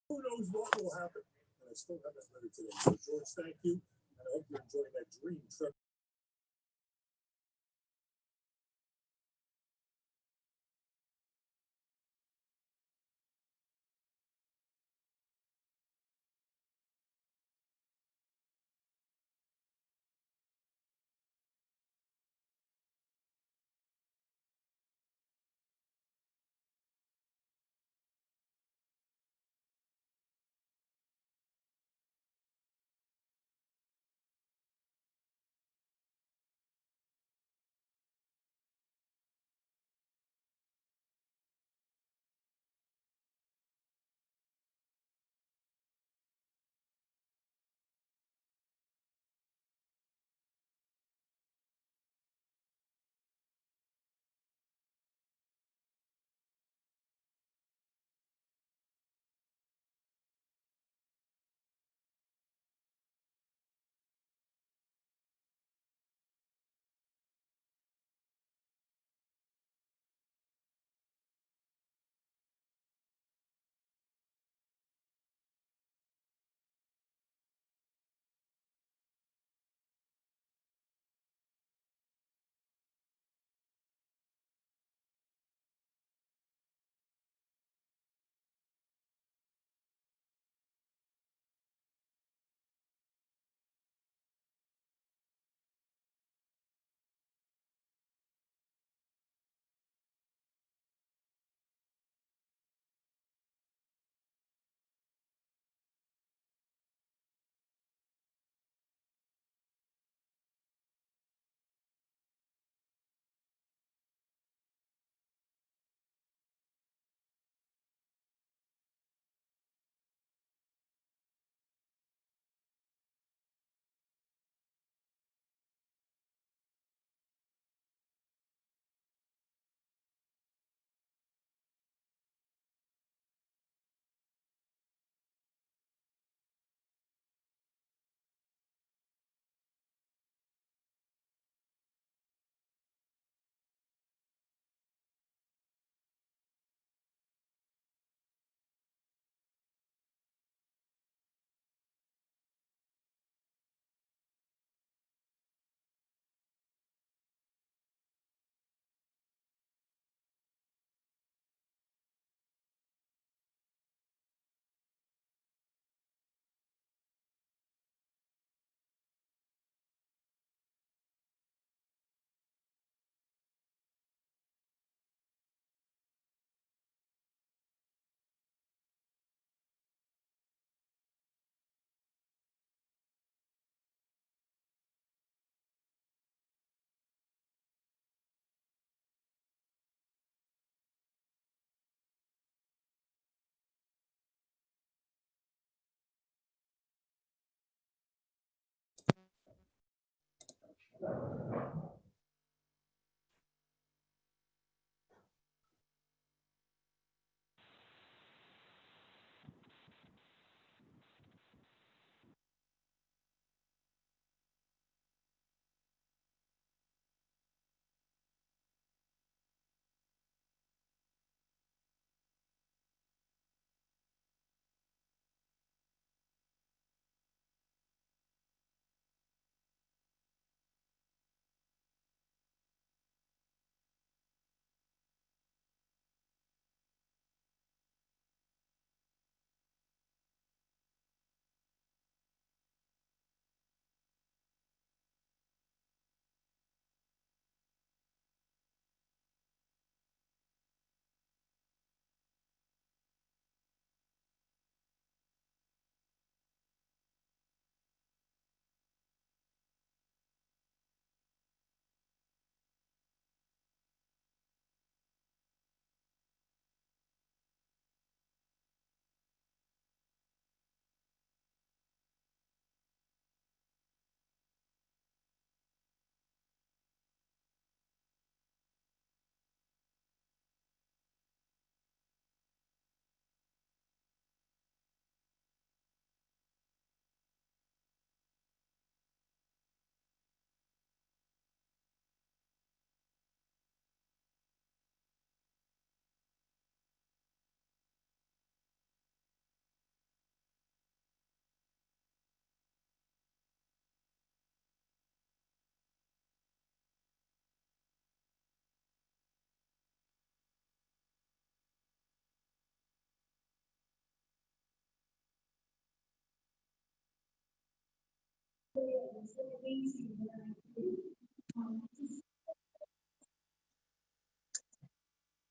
Who knows what will happen? And I still haven't read it today. So, George, thank you. And I hope you're enjoying that dream trip.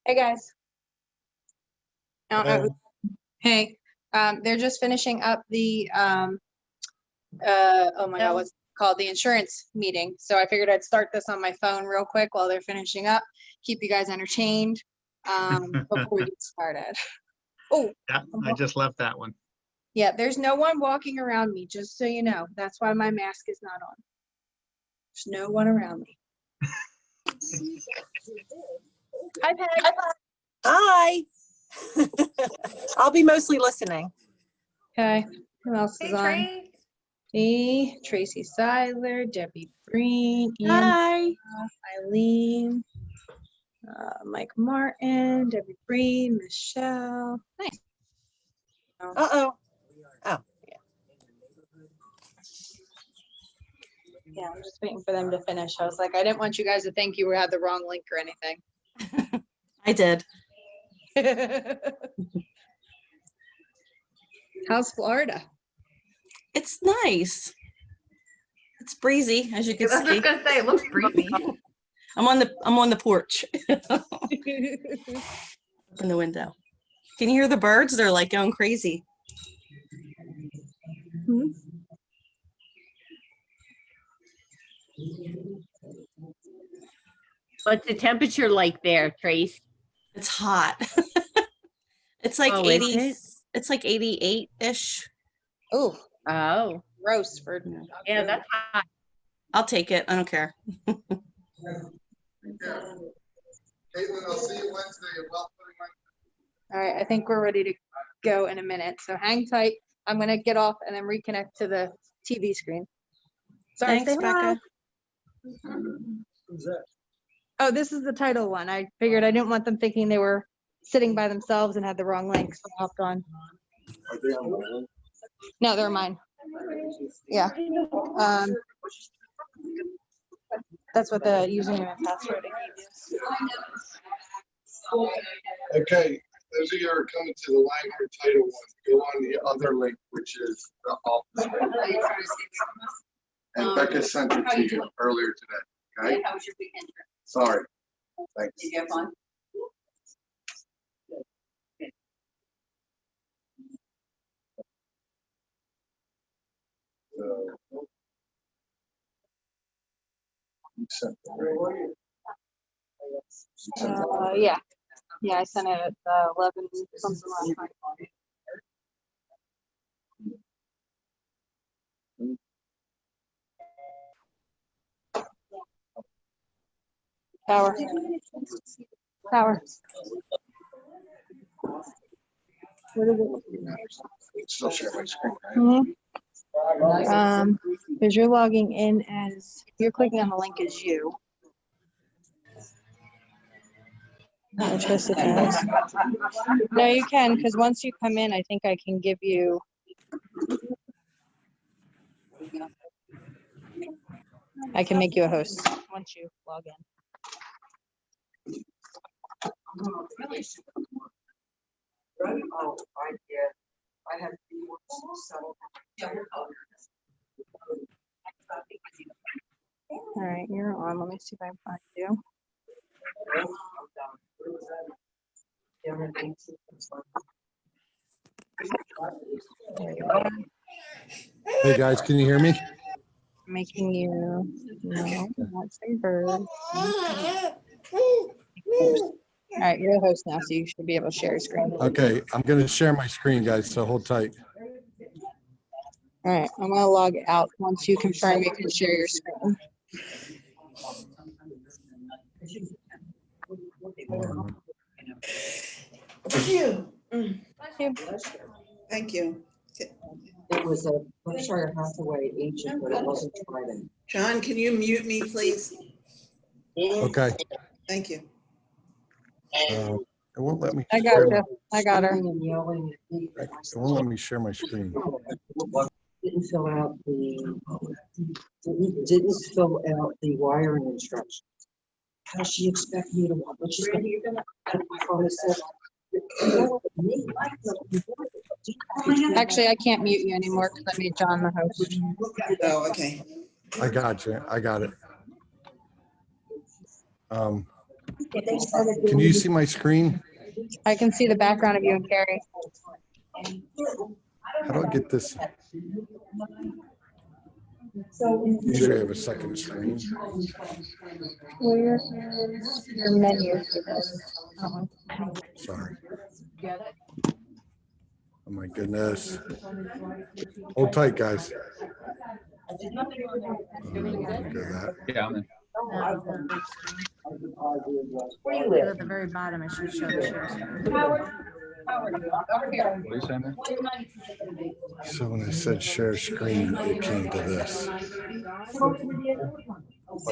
Hey guys. Hey, they're just finishing up the, oh my God, what's it called? The insurance meeting. So I figured I'd start this on my phone real quick while they're finishing up, keep you guys entertained, before we get started. Oh, Yeah, I just left that one. yeah, there's no one walking around me, just so you know. That's why my mask is not on. There's no one around me. Hi, Peg. Hi. I'll be mostly listening. Okay, who else is on? Trace. Me, Tracy Seiler, Debbie Breen, Hi. Eileen, Mike Martin, Debbie Breen, Michelle. Nice. Uh-oh. Oh, yeah. Yeah, I'm just waiting for them to finish. I was like, I didn't want you guys to think you had the wrong link or anything. I did. How's Florida? It's nice. It's breezy, as you I can was see. just gonna say, it looks breezy. I'm on the porch. In the window. Can you hear the birds? They're like going crazy. What's the temperature like there, Trace? It's hot. It's like Oh, is 80. it? It's like 88-ish. Oh, Oh, gross for. yeah, that's hot. I'll take it. I don't care. Caitlin, I'll see you Wednesday at Well. All right, I think we're ready to go in a minute. So hang tight. I'm gonna get off and then reconnect to the TV screen. Sorry, Thanks, say hi. Becca. Who's that? Oh, this is the title one. I figured I didn't want them thinking they were sitting by themselves and had the wrong link, so I hopped on. Are they on my line? No, they're mine. Yeah. That's what the username and password I gave you. Okay, those of you who are coming to the Lionheart title one, go on the other link, which is the office. And Becca sent it to you earlier today, okay? How was your weekend? Sorry. Thanks. Did you have fun? So, you sent it, right? You sent it. Yeah. Yeah, I sent it at 11 something last night. Power. Power. What is it? Still share my screen, right? Because you're logging in as, you're clicking on the link as you. Which was it is. No, you can, because once you come in, I think I can give you. I can make you a host once you log in. I have All right, you're on. Let me see if I can find you. There you are. Hey guys, can you hear me? Making you, no, not say bird. All right, you're the host now, so you should be able to share your screen. Okay, I'm gonna share my screen, guys, so hold tight. All right, I'm gonna log out once you confirm you can share your screen. Thank you. It was a Berkshire Hathaway agent, but it wasn't Trident. John, can you mute me, please? Okay. Thank you. It won't let me. I got share you. I got her. And yelling at me. It won't let me share my screen. Didn't fill out the, didn't fill out the wiring instructions. How does she expect me to want, but she's gonna, my phone said. Actually, I can't mute you anymore because I made John the host. Oh, okay. I got you. I got it. Can you see my screen? I can see the background of you and Carrie. How do I get this? Usually I have a second screen. Where is your menu for this? Sorry. Oh my goodness. Hold tight, guys. Yeah, I'm in. Where do you live? At the very bottom, it should show the share screen. What are you saying, man? So when I said share screen, it came to this. I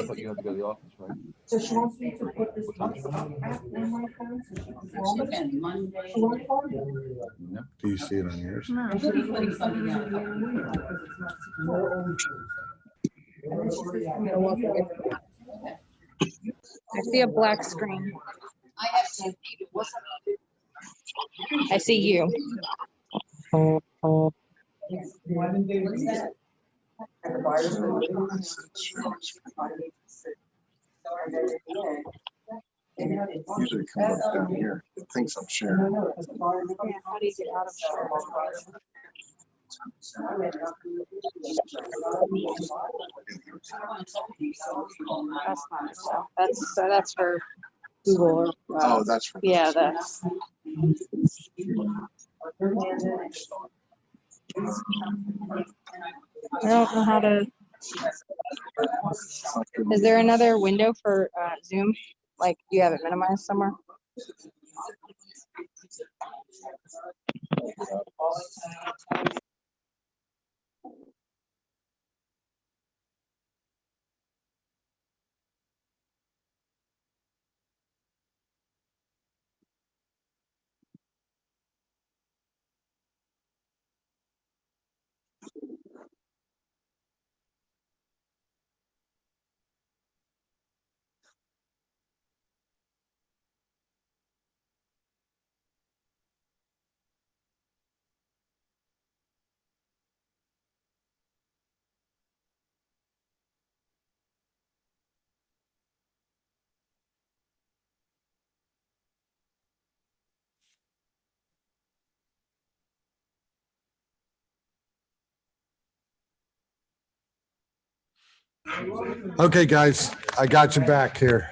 thought you had to go to the office, right? So she wants me to put this. What time? No. Do you see it on yours? I see a black screen. I see you. Usually it comes up down here. It thinks I'm sharing. How do you get out of share? That's not stuff. That's for Google. Or, Oh, that's from. yeah, that's. I don't know how to. Is there another window for Zoom? Like you have it minimized somewhere? Okay, guys, I got you back here.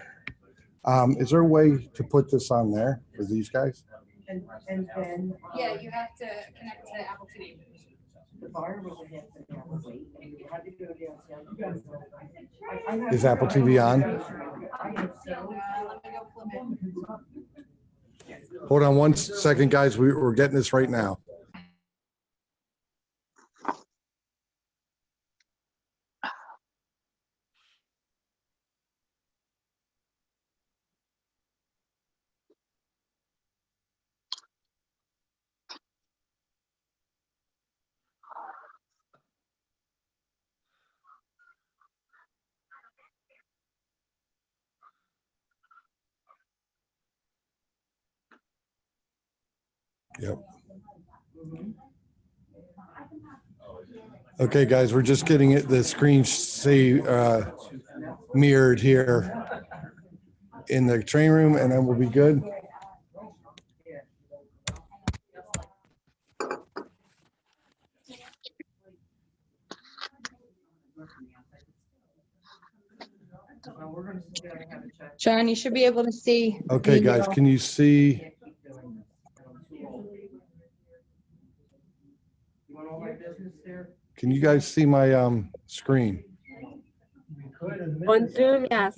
Is there a way to put this on there for these guys? And then. Yeah, you have to connect to Apple TV. The bar was ahead of the wait, and you had to go downtown. I have- Is Apple TV on? Hold on 1 second, guys. We're getting this right now. Yep. Okay, guys, we're just getting it, the screen mirrored here in the train room, and then we'll be good. John, you should be able to see. Okay, the, guys, can you see? Can you guys see my screen? On Zoom, yes.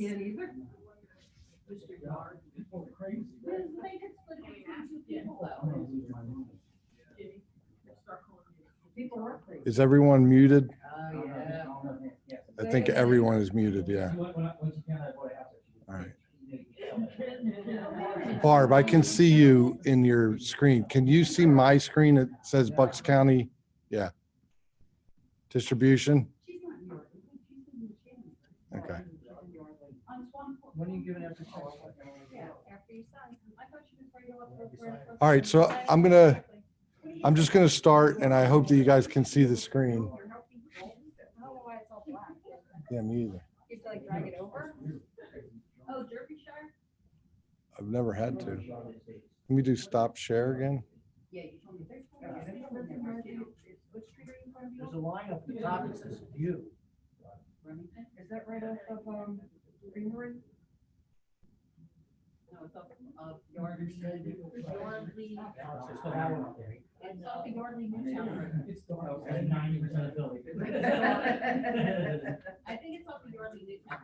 Is everyone muted? I think everyone is muted, yeah. All right. Barb, I can see you in your screen. Can you see my screen that says Bucks County? Yeah. Distribution? Okay. All right, so I'm just gonna start, and I hope that you guys can see the screen. Yeah, me either. You have to like drag it over? Oh, Derbyshire? I've never had to. Let me do stop share again. There's a line up the top that says view. Is that right off of, Greenery? No, it's up of Yardley. Yardley. It's up to Yardley Newtown. It's dark. 90% of building. I think it's up to Yardley Newtown.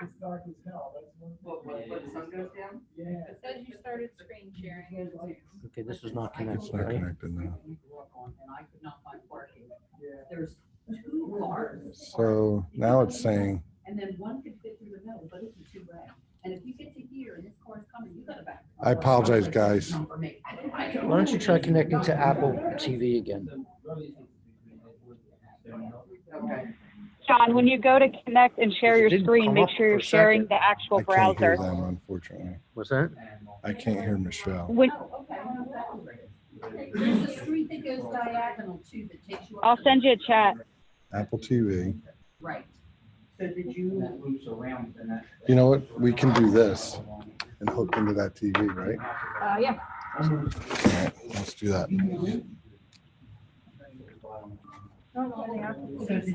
It's dark as hell. What, the sun goes down? Yeah. It says you started screen sharing. Okay, this is not It's not connected now. And I could not find parking. There's 2 cars. So now it's saying, And then one could fit through the middle, but it's a 2-way. And if you get to here and this car's coming, you gotta back. I apologize, guys. Why don't you try connecting to Apple TV again? John, when you go to connect and share your Didn't screen, come make up sure you're for a sharing second. the actual I can't hear browser. them, unfortunately. What's that? I can't hear Michelle. When, There's a street that goes diagonal too that takes you. up I'll to- send you a chat. Apple TV. Right. So did you? Loops around and that. You know what? We can do this and hook into that TV, right? Yeah. All right, let's do that.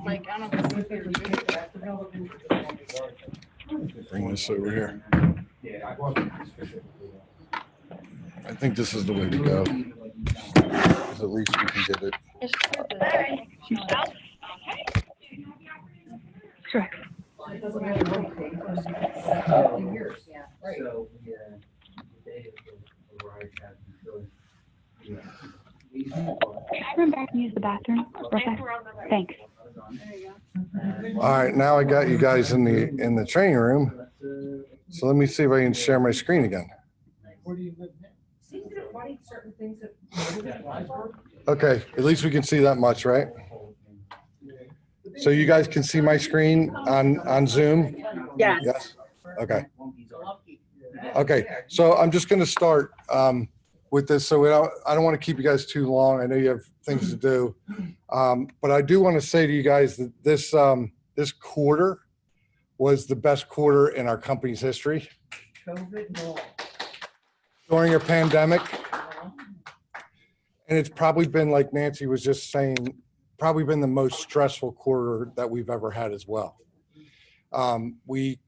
Like, I don't know. Bring this over here. I think this is the way to go. 'Cause at least we can get it. Sure. Can I run back and use the bathroom? Okay. Thanks. All right, now I got you guys in the training room. So let me see if I can share my screen again. Okay, at least we can see that much, right? So you guys can see my screen on Zoom? Yes. Yes? Okay. Okay, so I'm just going to start with this. So I don't want to keep you guys too long. I know you have things to do. But I do want to say to you guys that this quarter was the best quarter in our company's history. During a pandemic. And it's probably been, like Nancy was just saying, probably been the most stressful quarter that we've ever had as well. We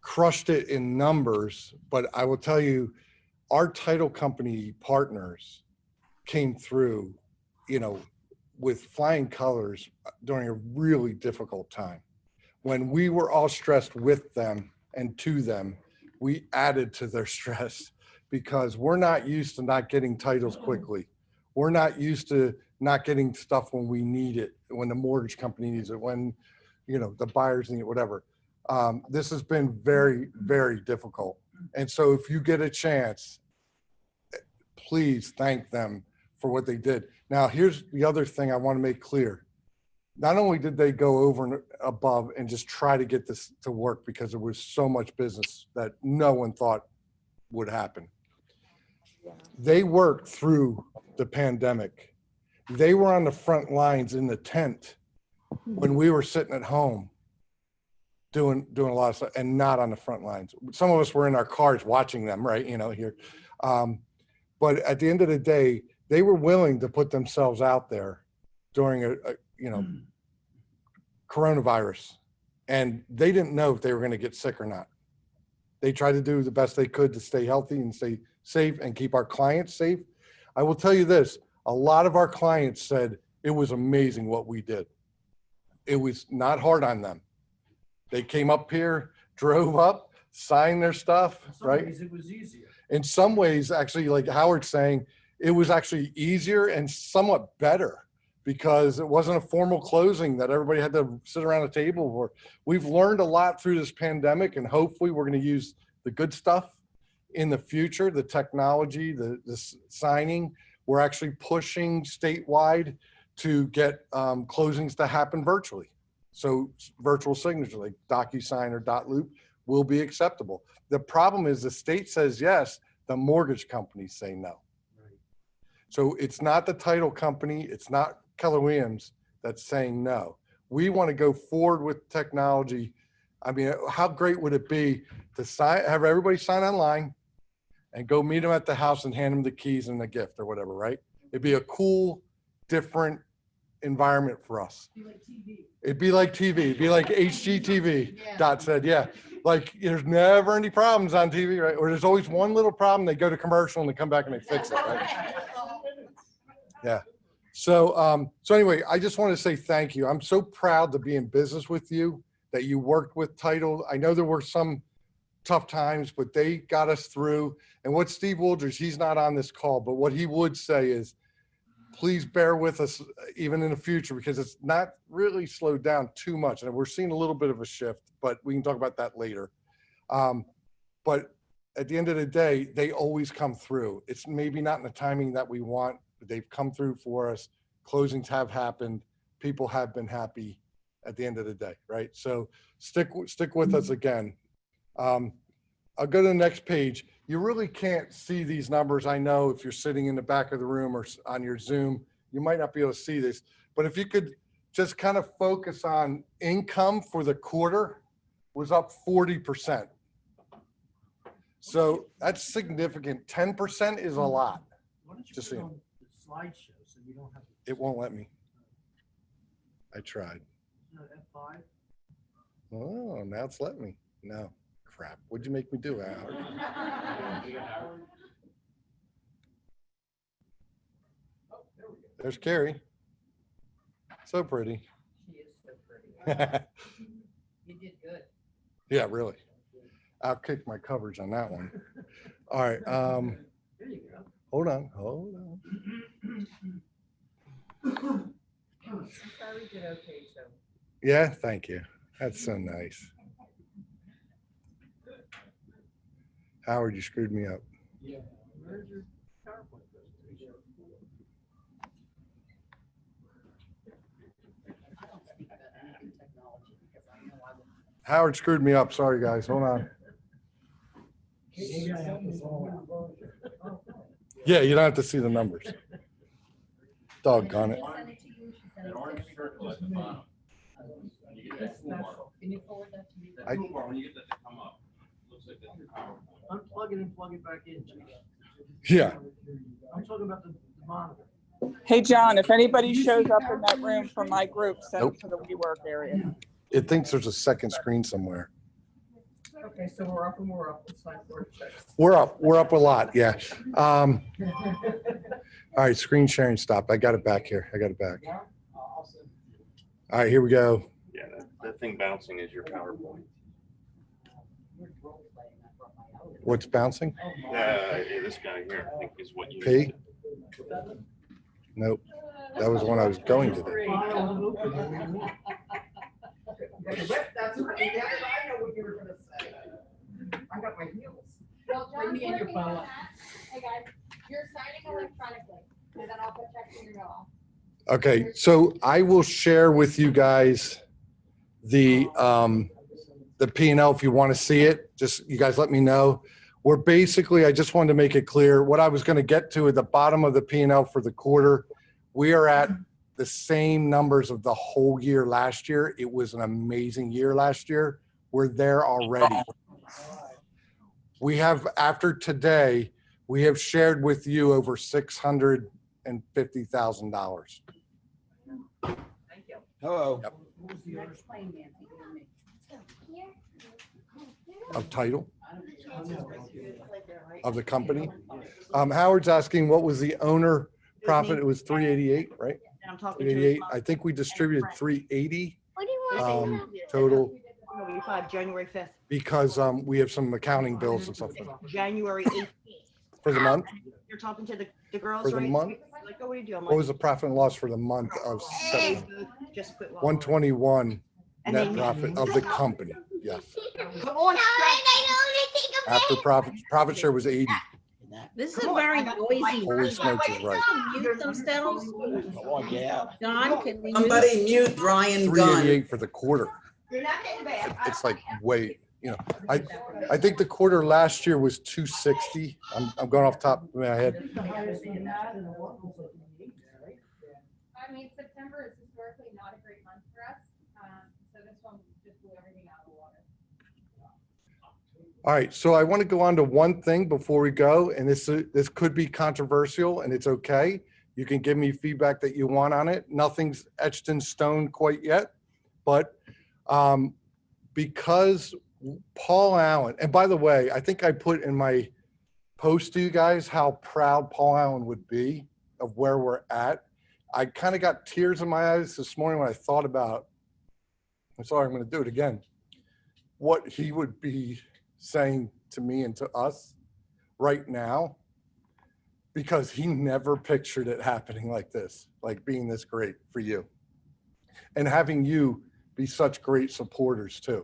crushed it in numbers, but I will tell you, our title company partners came through, with flying colors during a really difficult time. When we were all stressed with them and to them, we added to their stress because we're not used to not getting titles quickly. We're not used to not getting stuff when we need it, when the mortgage company needs it, when, the buyers need it, whatever. This has been very, very difficult. And so if you get a chance, please thank them for what they did. Now, here's the other thing I want to make clear. Not only did they go over and above and just try to get this to work because there was so much business that no one thought would happen. They worked through the pandemic. They were on the front lines in the tent when we were sitting at home doing a lot of stuff and not on the front lines. Some of us were in our cars watching them, right? Here. But at the end of the day, they were willing to put themselves out there during coronavirus, and they didn't know if they were going to get sick or not. They tried to do the best they could to stay healthy and stay safe and keep our clients safe. I will tell you this, a lot of our clients said it was amazing what we did. It was not hard on them. They came up here, drove up, signed their stuff, right? It was easier. In some ways, actually, like Howard's saying, it was actually easier and somewhat better because it wasn't a formal closing that everybody had to sit around a table for. We've learned a lot through this pandemic, and hopefully we're going to use the good stuff in the future, the technology, the signing. We're actually pushing statewide to get closings to happen virtually. So virtual signature like DocuSign or .loop will be acceptable. The problem is the state says yes, the mortgage companies say no. So it's not the title company, it's not Keller Williams that's saying no. We want to go forward with technology. I mean, how great would it be to have everybody sign online and go meet them at the house and hand them the keys and the gift or whatever, right? It'd be a cool, different environment for us. It'd be like TV. It'd be like HGTV. Dot said, yeah. Like there's never any problems on TV, right? Or there's always one little problem. They go to commercial and they come back and they fix it, right? Yeah. So, so anyway, I just want to say thank you. I'm so proud to be in business with you, that you worked with Title. I know there were some tough times, but they got us through. And what Steve Wooldridge, he's not on this call, but what he would say is, please bear with us even in the future, because it's not really slowed down too much. And we're seeing a little bit of a shift, but we can talk about that later. But at the end of the day, they always come through. It's maybe not in the timing that we want, but they've come through for us. Closings have happened. People have been happy at the end of the day, right? So stick with us again. I'll go to the next page. You really can't see these numbers. I know if you're sitting in the back of the room or on your Zoom, you might not be able to see this, but if you could just kind of focus on income for the quarter was up 40%. So that's significant. 10% is a lot. Just saying. Slideshow, so you don't have. It won't let me. I tried. F5. Oh, now it's letting me. No. Crap. What'd you make me do, Howard? There's Carrie. So pretty. She is so pretty. You did good. Yeah, really. I'll kick my coverage on that one. All right. There you go. Hold on. Hold on. I'm sorry we did okay, so. Yeah, thank you. That's so nice. Howard, you screwed me up. Yeah. Where's your PowerPoint presentation? I don't speak about anything technology because I know I would. Howard screwed me up. Sorry, guys. Hold on. Maybe I have this all out. Yeah, you don't have to see the numbers. Doggone it. That orange circle at the bottom. When you get that toolbar, Can you forward that to me? the toolbar, when you get that to come up, looks like that's your PowerPoint. Unplug it and plug it back in. Yeah. I'm talking about the monitor. Hey, John, if anybody shows up in that room from my group, send Nope. it to the WeWork area. It thinks there's a second screen somewhere. Okay, so we're up and we're up. It's like we're. We're up a lot. Yeah. All right. Screen sharing stopped. I got it back here. I got it back. All right, here we go. Yeah, that thing bouncing is your PowerPoint. What's bouncing? Yeah, this guy here, I think is what you. P? Nope. That was one I was going to do. That's right. I know what you were gonna say. I got my heels. Bring me in your phone. Hey guys, you're signing electronically, and then I'll put checks in your mail. Okay, so I will share with you guys the P&L if you want to see it. Just you guys let me know. We're basically, I just wanted to make it clear what I was going to get to at the bottom of the P&L for the quarter. We are at the same numbers of the whole year last year. It was an amazing year last year. We're there already. We have, after today, we have shared with you over $650,000. Thank you. Hello. Yep. Explain, Nancy, to me. Of title of the company. Howard's asking what was the owner profit? It was 388, right? I'm talking to 388. I think we distributed 380 What do you want? total January 5th, because we have some accounting bills and stuff January 18th. for the month. You're talking to the girls, For the right? month? Like, oh, what do you do? I'm What like, was the profit and loss for the month of "Hey, just quit. while I'm on." 121 And net then- profit of the company? Yes. Come on. After profit share was 80. This is a very noisy. Holy smokes is right. Mute themselves. Oh, yeah. Don, can we? mute? Somebody mute Brian Gunn. 388 for the quarter. It's like way, you know, I think the quarter last year was 260. I'm going off top of my head. I mean, September is historically not a great month for us. All right, so I want to go on to one thing before we go, and this could be controversial, and it's okay. You can give me feedback that you want on it. Nothing's etched in stone quite yet, but because Paul Allen, and by the way, I think I put in my post to you guys how proud Paul Allen would be of where we're at. I kind of got tears in my eyes this morning when I thought about, I'm sorry, I'm going to do it again, what he would be saying to me and to us right now, because he never pictured it happening like this, like being this great for you and having you be such great supporters too.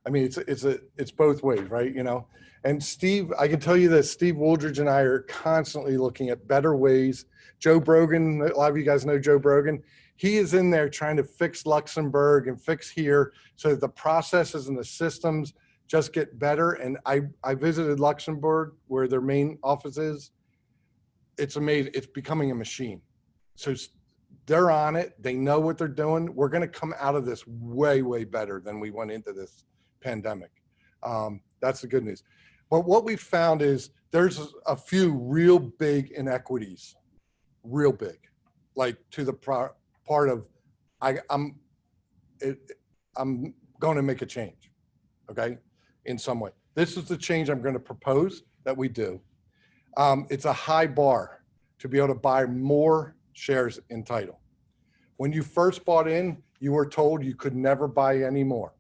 I mean, it's both ways, right? You know, and Steve, I can tell you that Steve Wooldridge and I are constantly looking at better ways. Joe Brogan, a lot of you guys know Joe Brogan. He is in there trying to fix Luxembourg and fix here so that the processes and the systems just get better. And I visited Luxembourg where their main office is. It's amazing. It's becoming a machine. So they're on it. They know what they're doing. We're going to come out of this way, way better than we went into this pandemic. That's the good news. But what we found is there's a few real big inequities, real big, like to the part of I'm going to make a change, okay, in some way. This is the change I'm going to propose that we do. It's a high bar to be able to buy more shares in Title. When you first bought in, you were told you could never buy any more.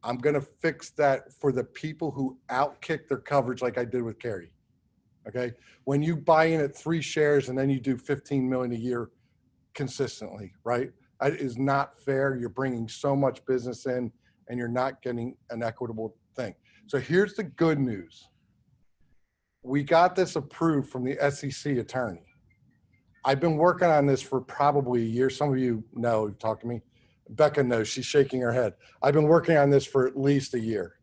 I'm going to fix that for the people who outkick their coverage like I did with Carrie. Okay. When you buy in at 3 shares and then you do 15 million a year consistently, right? It is not fair. You're bringing so much business in and you're not getting an equitable thing. So here's the good news. We got this approved from the SEC attorney. I've been working on this for probably a year. Some of you know, talk to me. Becca knows, she's shaking her head. I've been working on this for at least a year.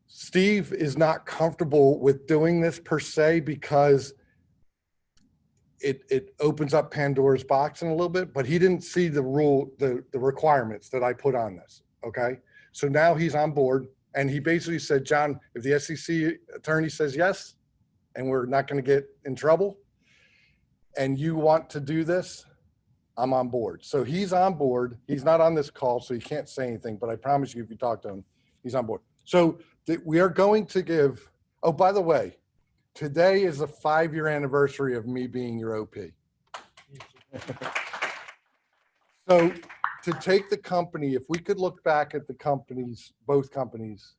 Steve is not comfortable with doing this per se because it opens up Pandora's box in a little bit, but he didn't see the requirements that I put on this, okay? So now he's on board and he basically said, John, if the SEC attorney says yes, and we're not gonna get in trouble, and you want to do this, I'm on board. So he's on board. He's not on this call, so he can't say anything, but I promise you, if you talk to him, he's on board. So we are going to give, oh, by the way, today is the 5-year anniversary of me being your OP. So to take the company, if we could look back at the companies, both companies,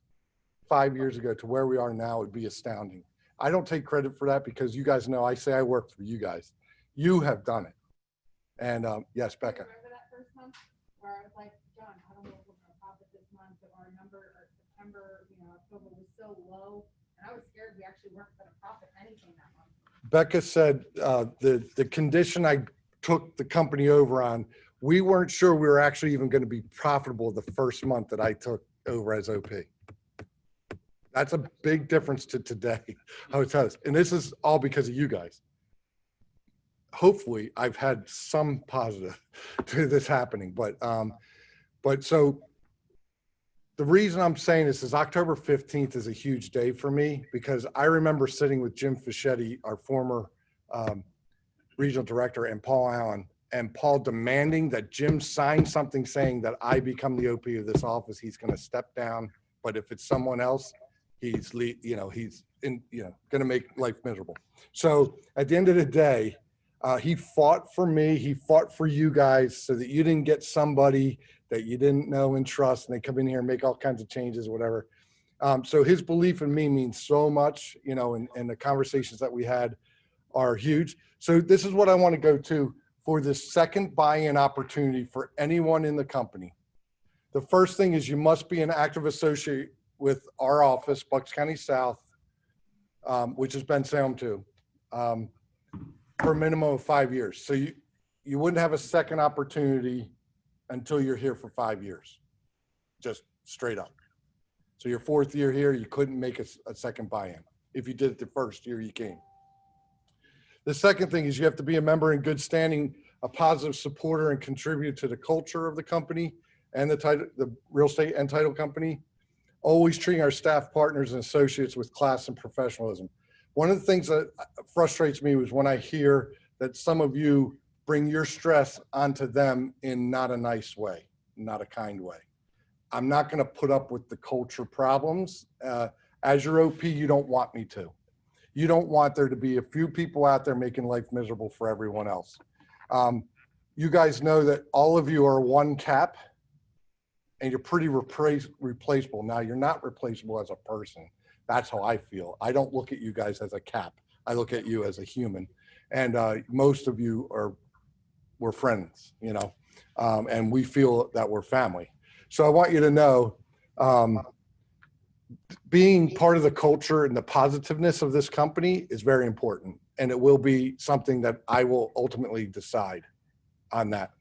5 years ago to where we are now, it would be astounding. I don't take credit for that because you guys know I say I work for you guys. You have done it. And yes, Becca. Remember that first month where I was like, John, I don't know if we're going to profit this month, but our number, or September, October was so low, and I was scared we actually weren't going to profit anything that month. Becca said the condition I took the company over on, we weren't sure we were actually even going to be profitable the first month that I took over as OP. That's a big difference to today. I would tell you, and this is all because of you guys. Hopefully I've had some positive to this happening, but so the reason I'm saying this is October 15th is a huge day for me because I remember sitting with Jim Fischetti, our former regional director, and Paul Allen, and Paul demanding that Jim sign something saying that I become the OP of this office. He's going to step down, but if it's someone else, he's going to make life miserable. So at the end of the day, he fought for me. He fought for you guys so that you didn't get somebody that you didn't know and trust, and they come in here and make all kinds of changes, whatever. So his belief in me means so much, and the conversations that we had are huge. So this is what I want to go to for this second buy-in opportunity for anyone in the company. The first thing is you must be an active associate with our office, Bucks County South, which has been Salem too. For a minimum of 5 years. So you wouldn't have a second opportunity until you're here for 5 years, just straight up. So your 4th year here, you couldn't make a second buy-in. If you did it the first year you came. The second thing is you have to be a member in good standing, a positive supporter, and contribute to the culture of the company, and the real estate and title company, always treating our staff partners and associates with class and professionalism. One of the things that frustrates me was when I hear that some of you bring your stress onto them in not a nice way, not a kind way. I'm not going to put up with the culture problems. As your OP, you don't want me to. You don't want there to be a few people out there making life miserable for everyone else. You guys know that all of you are one cap and you're pretty replaceable. Now, you're not replaceable as a person. That's how I feel. I don't look at you guys as a cap. I look at you as a human. And most of you we're friends, you know, and we feel that we're family. So I want you to know, being part of the culture and the positiveness of this company is very important. And it will be something that I will ultimately decide on that.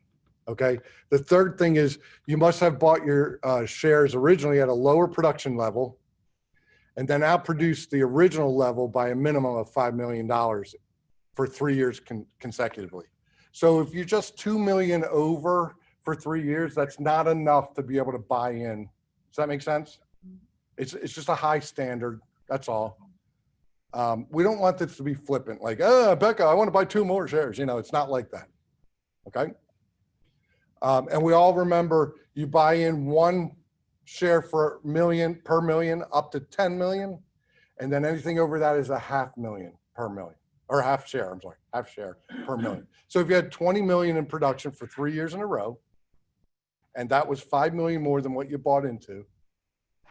Okay. The third thing is you must have bought your shares originally at a lower production level and then outproduce the original level by a minimum of $5 million for 3 years consecutively. So if you're just 2 million over for 3 years, that's not enough to be able to buy in. Does that make sense? It's just a high standard. That's all. We don't want this to be flippant, like, oh, Becca, I want to buy 2 more shares. You know, it's not like that. Okay. And we all remember you buy in 1 share per million up to 10 million. And then anything over that is a $500,000 per million, or half share per million. So if you had 20 million in production for 3 years in a row, and that was 5 million more than what you bought into,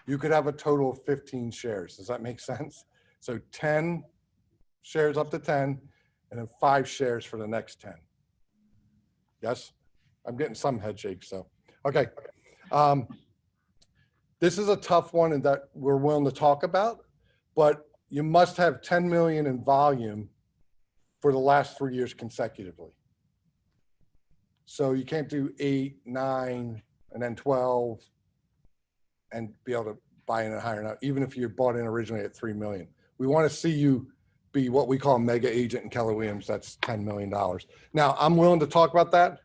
you could have a total of 15 shares. Does that make sense? So 10 shares up to 10, and then 5 shares for the next 10. Yes? I'm getting some head shakes, so. Okay. This is a tough one and that we're willing to talk about, but you must have 10 million in volume for the last 3 years consecutively. So you can't do 8, 9, and then 12 and be able to buy in a higher now, even if you bought in originally at 3 million. We want to see you be what we call a mega agent in Keller Williams. That's $10 million. Now, I'm willing to talk about that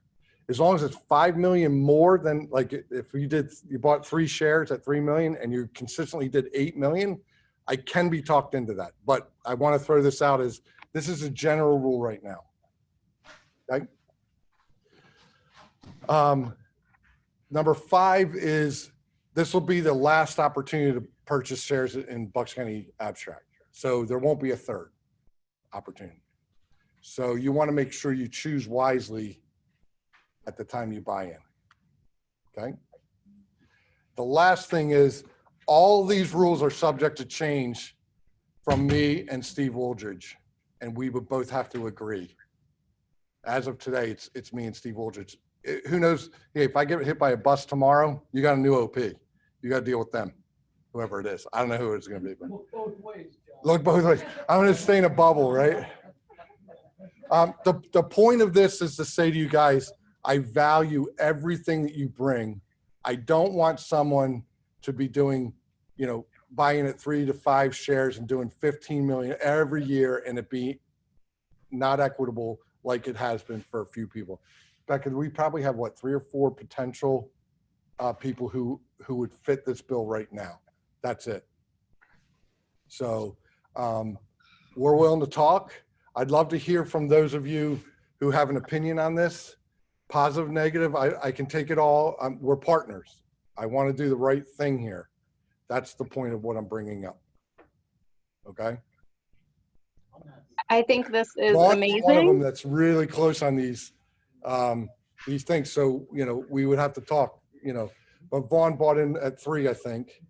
as long as it's 5 million more than, like, if you bought 3 shares at 3 million and you consistently did 8 million, I can be talked into that. But I want to throw this out as this is a general rule right now. Okay. Number 5 is this will be the last opportunity to purchase shares in Bucks County Abstract. So there won't be a third opportunity. So you want to make sure you choose wisely at the time you buy in. Okay. The last thing is all these rules are subject to change from me and Steve Wooldridge, and we would both have to agree. As of today, it's me and Steve Wooldridge. Who knows? Hey, if I get hit by a bus tomorrow, you got a new OP. You got to deal with them, whoever it is. I don't know who it's going to be, but Look both ways, John. look both ways. I'm going to stay in a bubble, right? The point of this is to say to you guys, I value everything that you bring. I don't want someone to be doing, you know, buying at 3 to 5 shares and doing 15 million every year and it be not equitable like it has been for a few people. Becca, we probably have what, 3 or 4 potential people who would fit this bill right now. That's it. So we're willing to talk. I'd love to hear from those of you who have an opinion on this, positive, negative. I can take it all. We're partners. I want to do the right thing here. That's the point of what I'm bringing up. Okay. I think this is Vaughn's amazing. one of them that's really close on these things. So, you know, we would have to talk, you know, but Vaughn bought in at 3, I think.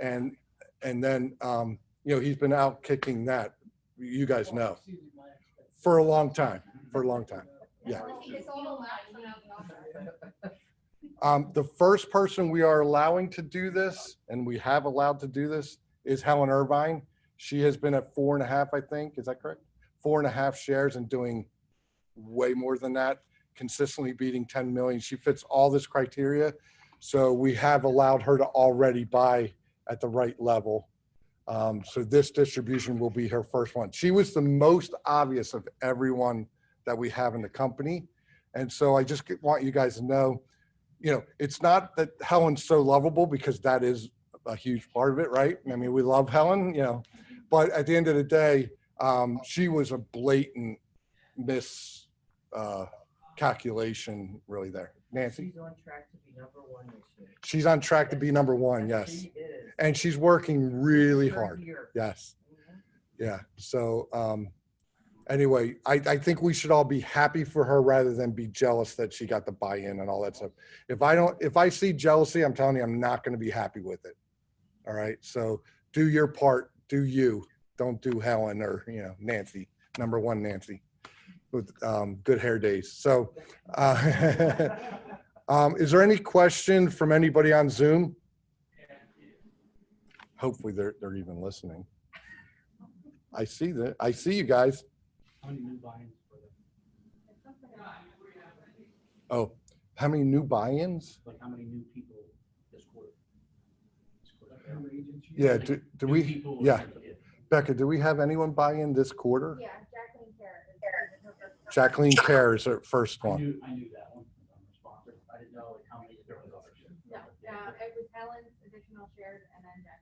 And then, you know, he's been out kicking that, you guys know, for a long time, Yeah. The first person we are allowing to do this, and we have allowed to do this, is Helen Irvine. She has been at 4.5, I think. Is that correct? 4.5 shares and doing way more than that, consistently beating 10 million. She fits all this criteria. So we have allowed her to already buy at the right level. So this distribution will be her first one. She was the most obvious of everyone that we have in the company. And so I just want you guys to know, it's not that Helen's so lovable, because that is a huge part of it, right? I mean, we love Helen, but at the end of the day, she was a blatant calculation really there. Nancy? She's on track to be number one this year. She's on track to be number one, yes. She is. And she's working really Third hard. year. Yes. Yeah. So anyway, I think we should all be happy for her rather than be jealous that she got the buy-in and all that stuff. If I see jealousy, I'm telling you, I'm not going to be happy with it. All right. So do your part, do you. Don't do Helen or, Nancy, number one Nancy with good hair days. So is there any question from anybody on Zoom? Hopefully they're even listening. I see that. I see you guys. Oh, how many new buy-ins? Like how many new people this quarter? Yeah, do we, yeah. Becca, do we have anyone buy in this quarter? Yeah, Jacqueline Carr. Jacqueline Carr is her first one. I knew that one. I didn't know how many there was others. No, it was Helen's additional shares and then Jacqueline.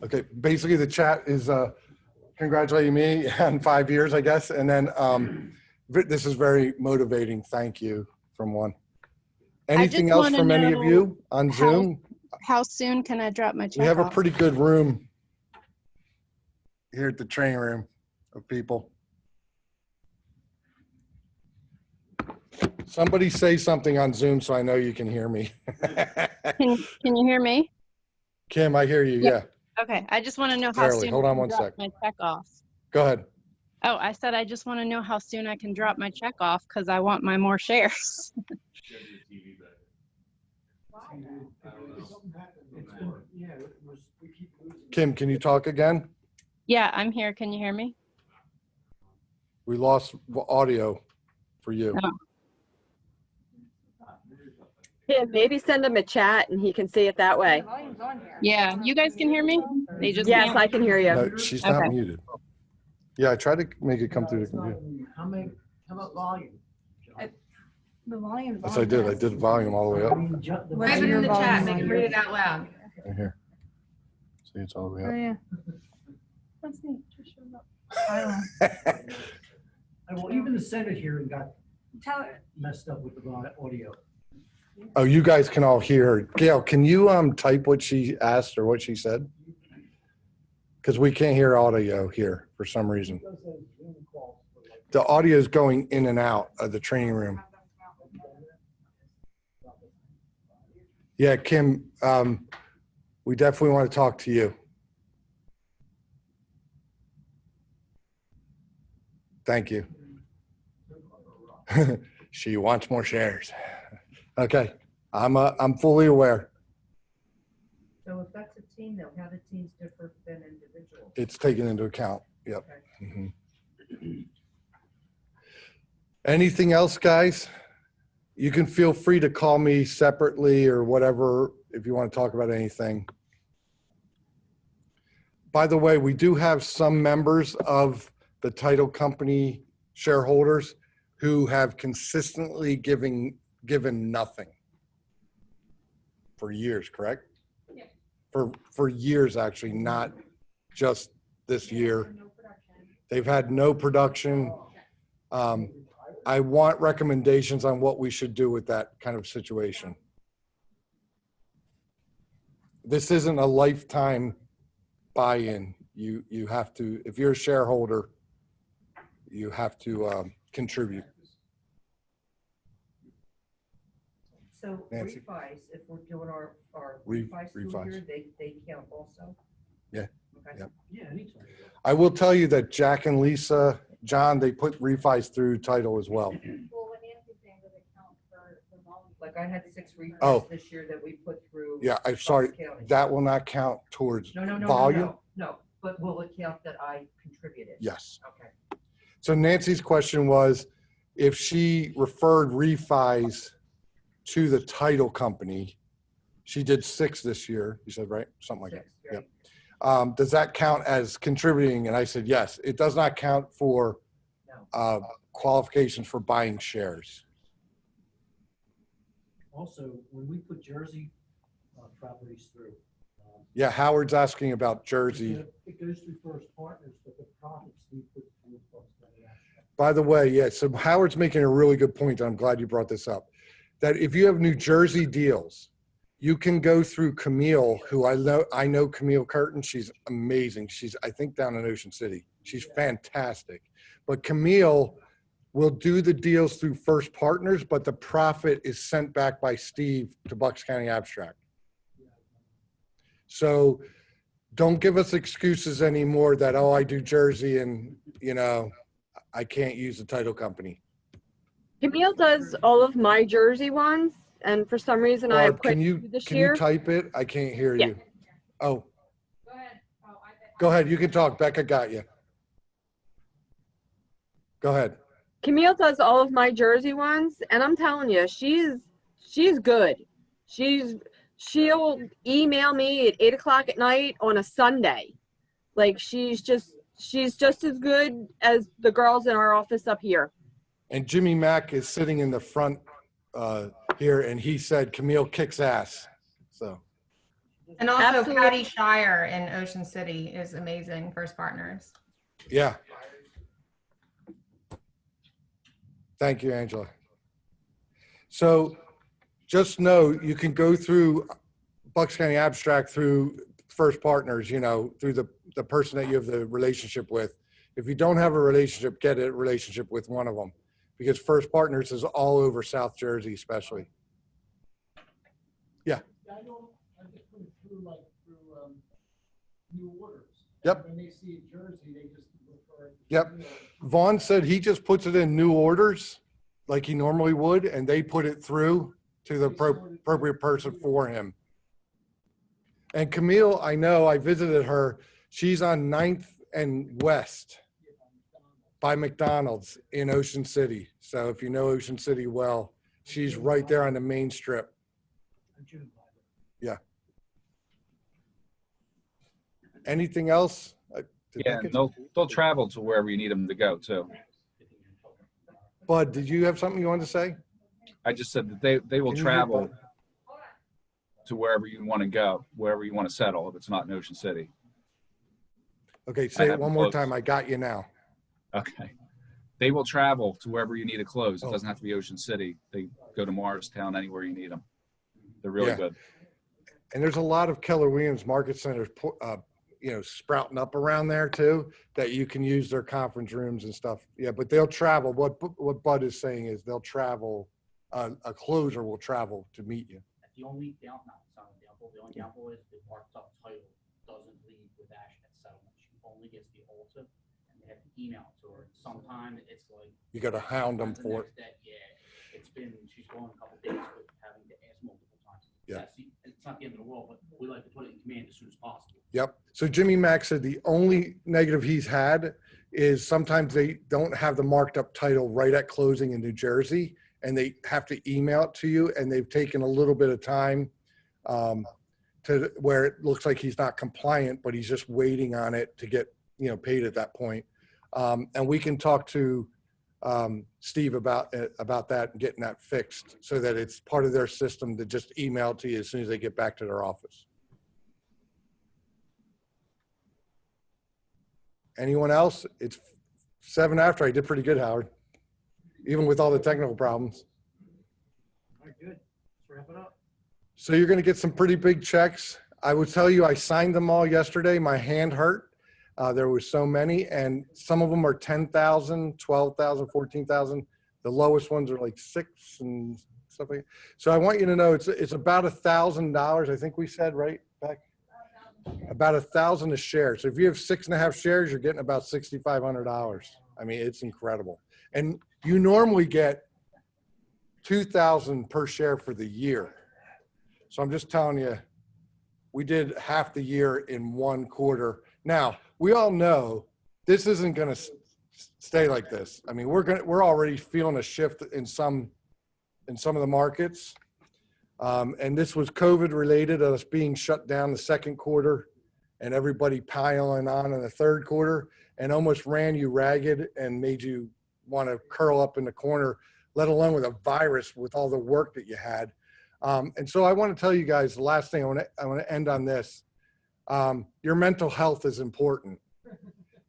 Okay, basically the chat is congratulating me on 5 years, I guess. And then this is very motivating. Thank you from one. Anything else from any of you on Zoom? How soon can I drop my check We have a off? pretty good room here at the training room of people. Somebody say something on Zoom so I know you can hear me. Can you hear me? Kim, I hear you. Yeah. Okay, I just want to know how Barely. soon Hold I on can one drop sec. my check off. Go ahead. Oh, I said I just want to know how soon I can drop my check off because I want my more shares. Kim, can you talk again? Yeah, I'm here. Can you hear me? We lost audio for you. Oh. Yeah, maybe send him a chat and he can see it that way. Yeah, you guys can hear me? They just Yes, can't? I can hear you. No, she's not Okay. muted. Yeah, I tried to make it come through the computer. How about volume? The volume's Yes, I did. I did volume all the way up. Write it in the chat, make him read it out loud. Right here. See, it's all the way Oh, up. yeah. That's neat. Just showed up. I don't know. Well, even the Senate hearing got Tell her. messed up with the audio. Oh, you guys can all hear her. Gail, can you type what she asked or what she said? Because we can't hear audio here for some reason. The audio is going in and out of the training room. Yeah, Kim, we definitely want to talk to you. Thank you. She wants more shares. Okay, I'm fully aware. So if that's a team, though, how do teams differ than individuals? It's taken into account. Yep. Mhm. Anything else, guys? You can feel free to call me separately or whatever if you want to talk about anything. By the way, we do have some members of the title company shareholders who have consistently given nothing for years, correct? Yeah. For years, actually, not just this year. They've had no production. I want recommendations on what we should do with that kind of situation. This isn't a lifetime buy-in. You have to, if you're a shareholder, you have to contribute. So Nancy? refis, if we're doing our Refis. refis through here, they count also? Yeah. Okay. Yep. Yeah, anytime. I will tell you that Jack and Lisa, John, they put refis through title as well. Well, what Nancy's saying, does it count for the volume? Like I had 6 refis Oh. this year that we put through. Yeah, I'm sorry, Bucks County. that will not count towards No, volume? No, but will it count that I contributed? Yes. Okay. So Nancy's question was, if she referred refis to the title company, she did 6 this year, you said, right? Something like that. 6, Yep. right. Does that count as contributing? And I said, yes. It does not count for No. qualifications for buying shares. Also, when we put Jersey properties through. Yeah, Howard's asking about Jersey. It goes through First Partners, but the profits we put through Bucks County Abstract. By the way, yeah, so Howard's making a really good point. I'm glad you brought this up. That if you have New Jersey deals, you can go through Camille, who I know Camille Curtin. She's amazing. She's, I think, down in Ocean City. She's fantastic. But Camille will do the deals through First Partners, but the profit is sent back by Steve to Bucks County Abstract. So don't give us excuses anymore that, oh, I do Jersey and, you know, I can't use the title company. Camille does all of my Jersey ones, and for some reason I Barb, quit can you type it? I can't hear Yeah. you. Oh. Go ahead. You can talk. Becca got you. Go ahead. Camille does all of my Jersey ones, and I'm telling you, she's good. She'll email me at 8 o'clock at night on a Sunday. Like she's just as good as the girls in our office up here. And Jimmy Mack is sitting in the front here, and he said Camille kicks ass. So. And also Absolutely. Patty Shire in Ocean City is amazing, First Partners. Yeah. Thank you, Angela. So just know you can go through Bucks County Abstract through First Partners, you know, through the person that you have the relationship with. If you don't have a relationship, get a relationship with one of them, because First Partners is all over South Jersey, especially. Yeah. I just put it through new orders. Yep. When they see Jersey, they just refer. Yep. Vaughn said he just puts it in new orders like he normally would, and they put it through to the appropriate person for him. And Camille, I know, I visited her. She's on 9th and West by McDonald's in Ocean City. So if you know Ocean City well, she's right there on the main strip. Yeah. Anything else? Yeah, they'll travel to wherever you need them to go too. Bud, did you have something you wanted to say? I just said that they will Can you travel hear Bud? to wherever you want to go, wherever you want to settle, if it's not in Ocean City. Okay, say it have one more close. time. I got you now. Okay. They will travel to wherever you need to close. It Oh. doesn't have to be Ocean City. They go to Morristown, anywhere you need them. They're really Yeah. good. And there's a lot of Keller Williams market centers, you know, sprouting up around there too, that you can use their conference rooms and stuff. Yeah, but they'll travel. What Bud is saying is they'll travel, a closer will travel to meet you. The only downfall is the marked up title doesn't leave with Ash at settlement. She only gets the altar, and they have to email it to her. Sometimes it's like You got to hound them the for it. next day, yeah, she's gone a couple days with having to ask multiple times. Yeah. It's not the end of the world, but we like to put it in command as soon as possible. Yep. So Jimmy Mack said the only negative he's had is sometimes they don't have the marked up title right at closing in New Jersey, and they have to email it to you, and they've taken a little bit of time to where it looks like he's not compliant, but he's just waiting on it to get, you know, paid at that point. And we can talk to Steve about that and getting that fixed so that it's part of their system to just email it to you as soon as they get back to their office. Anyone else? It's 7 after. I did pretty good, Howard, even with all the technical problems. All right, good. Let's wrap it up. So you're going to get some pretty big checks. I would tell you, I signed them all yesterday. My hand hurt. There were so many, and some of them are 10,000, 12,000, 14,000. The lowest ones are like 6 and stuff like that. So I want you to know it's about $1,000. I think we said, right, Beck? About 1,000 a share. So if you have 6.5 shares, you're getting about $6,500. I mean, it's incredible. And you normally get 2,000 per share for the year. So I'm just telling you, we did half the year in 1 quarter. Now, we all know this isn't going to stay like this. I mean, we're already feeling a shift in some of the markets. And this was COVID related, us being shut down the 2nd quarter and everybody piling on in the 3rd quarter, and almost ran you ragged and made you want to curl up in the corner, let alone with a virus with all the work that you had. And so I want to tell you guys, the last thing, I want to end on this. Your mental health is important.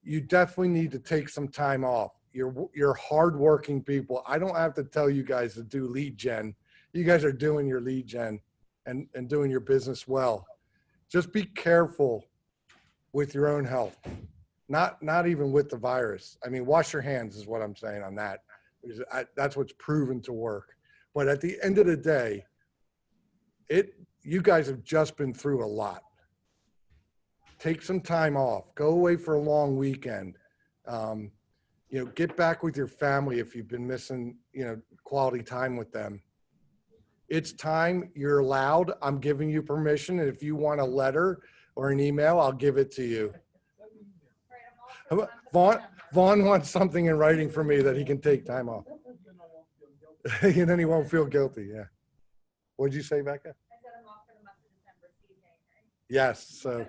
You definitely need to take some time off. You're hardworking people. I don't have to tell you guys to do lead gen. You guys are doing your lead gen and doing your business well. Just be careful with your own health. Not even with the virus. I mean, wash your hands is what I'm saying on that. Because that's what's proven to work. But at the end of the day, you guys have just been through a lot. Take some time off. Go away for a long weekend. Get back with your family if you've been missing, quality time with them. It's time. You're allowed. I'm giving you permission. And if you want a letter or an email, I'll give it to you. Vaughn wants something in writing for me that he can take time off. And then he won't feel guilty. Yeah. What'd you say, Becca? Yes. So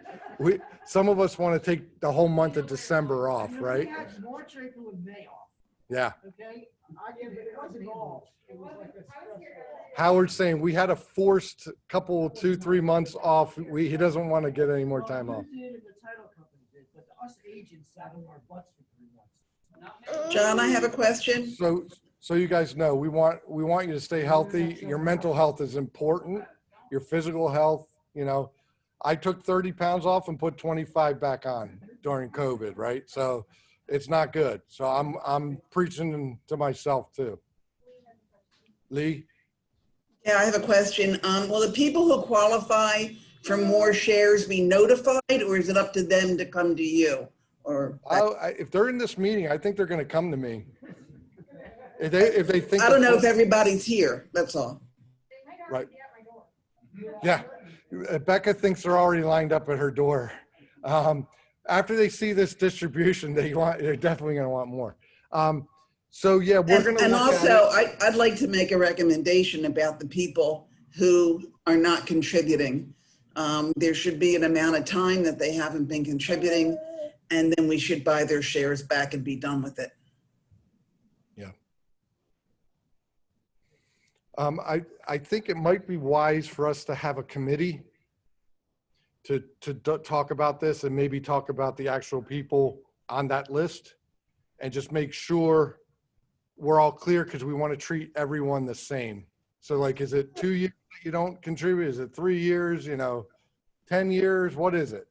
some of us want to take the whole month of December off, right? March, April, and May off. Yeah. Okay. It wasn't all. It was like a stressful. Howard's saying we had a forced couple, 2-3 months off. He doesn't want to get any more time off. The title company did, but us agents sat on our butts for 3 months. John, I have a question. So you guys know, we want you to stay healthy. Your mental health is important. Your physical health, I took 30 pounds off and put 25 back on during COVID, right? So it's not good. So I'm preaching to myself too. Lee? Yeah, I have a question. Will the people who qualify for more shares be notified, or is it up to them to come to you? Or if they're in this meeting, I think they're going to come to me. If they think I don't know if everybody's here. That's all. Right. Yeah. Becca thinks they're already lined up at her door. After they see this distribution, they're definitely going to want more. So yeah, we're going to. And also, I'd like to make a recommendation about the people who are not contributing. There should be an amount of time that they haven't been contributing, and then we should buy their shares back and be done with it. Yeah. I think it might be wise for us to have a committee to talk about this, and maybe talk about the actual people on that list, and just make sure we're all clear, because we want to treat everyone the same. So like, is it 2 years that you don't contribute? Is it 3 years, 10 years? What is it?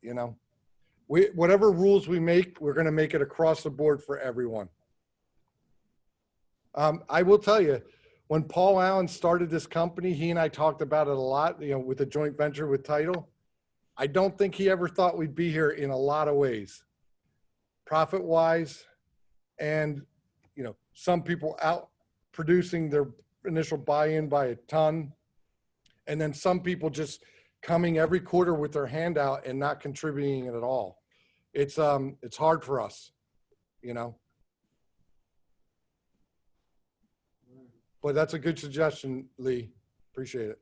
Whatever rules we make, we're going to make it across the board for everyone. I will tell you, when Paul Allen started this company, he and I talked about it a lot, with the joint venture with Title. I don't think he ever thought we'd be here in a lot of ways, profit-wise, and, some people out producing their initial buy-in by a ton, and then some people just coming every quarter with their hand out and not contributing it at all. It's hard for us, But that's a good suggestion, Lee. Appreciate it.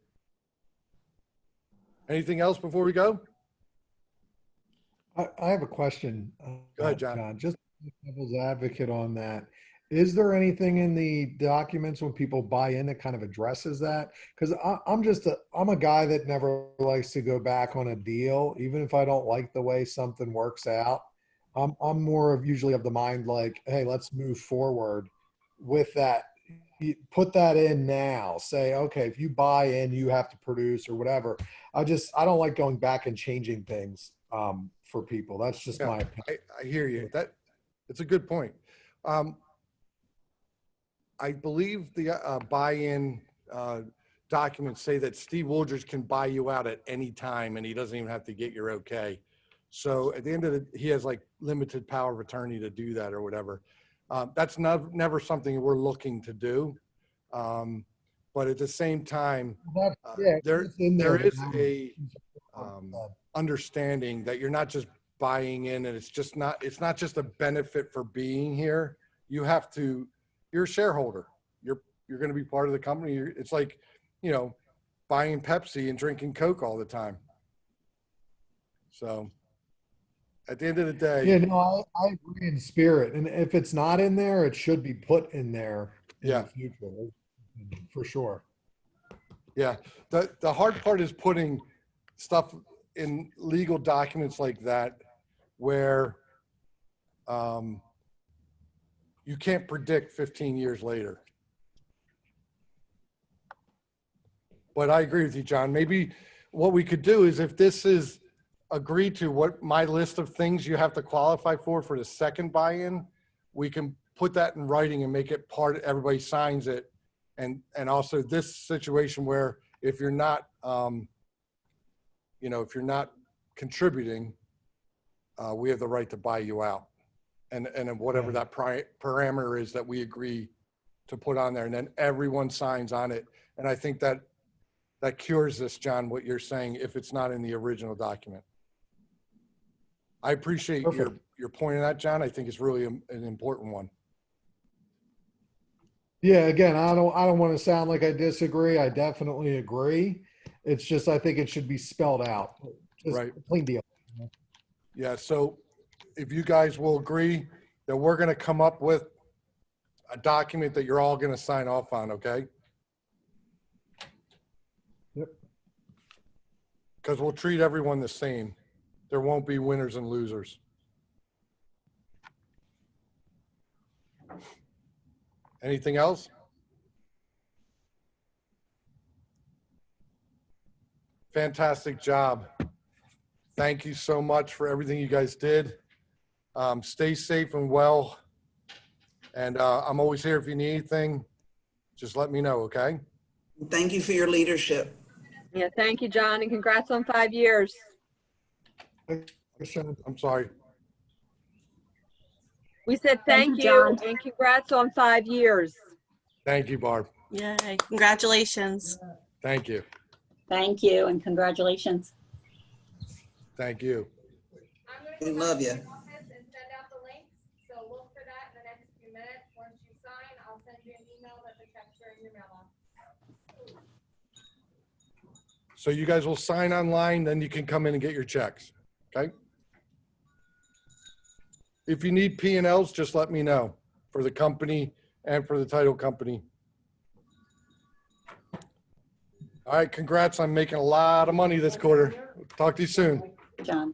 Anything else before we go? I have a question. Go ahead, John. Just devil's advocate on that. Is there anything in the documents when people buy in that kind of addresses that? Because I'm a guy that never likes to go back on a deal, even if I don't like the way something works out. I'm more of usually of the mind like, hey, let's move forward with that. You put that in now. Say, okay, if you buy in, you have to produce or whatever. I don't like going back and changing things for people. That's just my opinion. I hear you. It's a good point. I believe the buy-in documents say that Steve Wooldridge can buy you out at any time, and he doesn't even have to get your okay. So at the end of he has like limited power of attorney to do that or whatever. That's never something we're looking to do. But at the same time, there is a understanding that you're not just buying in, and it's not just a benefit for being here. You're a shareholder. You're going to be part of the company. It's like, buying Pepsi and drinking Coke all the time. So at the end of the day. Yeah, no, I agree in spirit. And if it's not in there, it should be put in there in the future, for sure. Yeah, the hard part is putting stuff in legal documents like that where you can't predict 15 years later. But I agree with you, John. Maybe what we could do is if this is agreed to what my list of things you have to qualify for the second buy-in, we can put that in writing and make it part, everybody signs it. And also this situation where if you're not, if you're not contributing, we have the right to buy you out. And whatever that parameter is that we agree to put on there, and then everyone signs on it. And I think that cures this, John, what you're saying, if it's not in the original document. I appreciate your point on that, John. I think it's really an important one. Yeah, again, I don't want to sound like I disagree. I definitely agree. It's just, I think it should be spelled out. Just Right. a clean deal. Yeah, so if you guys will agree that we're going to come up with a document that you're all going to sign off on, okay? Yep. Because we'll treat everyone the same. There won't be winners and losers. Anything else? Fantastic job. Thank you so much for everything you guys did. Stay safe and well. And I'm always here if you need anything. Just let me know, okay? Thank you for your leadership. Yeah, thank you, John, and congrats on 5 years. I'm sorry. We said Thank thank you, you John. and congrats on 5 years. Thank you, Barb. Yay, congratulations. Thank you. Thank you and congratulations. Thank you. We love you. And send out the links, so look for that in the next few minutes. Once you sign, I'll send you an email that the checks are in your mailbox. So you guys will sign online, then you can come in and get your checks, okay? If you need P&Ls, just let me know for the company and for the title company. All right, congrats on making a lot of money this quarter. Talk to you soon. John.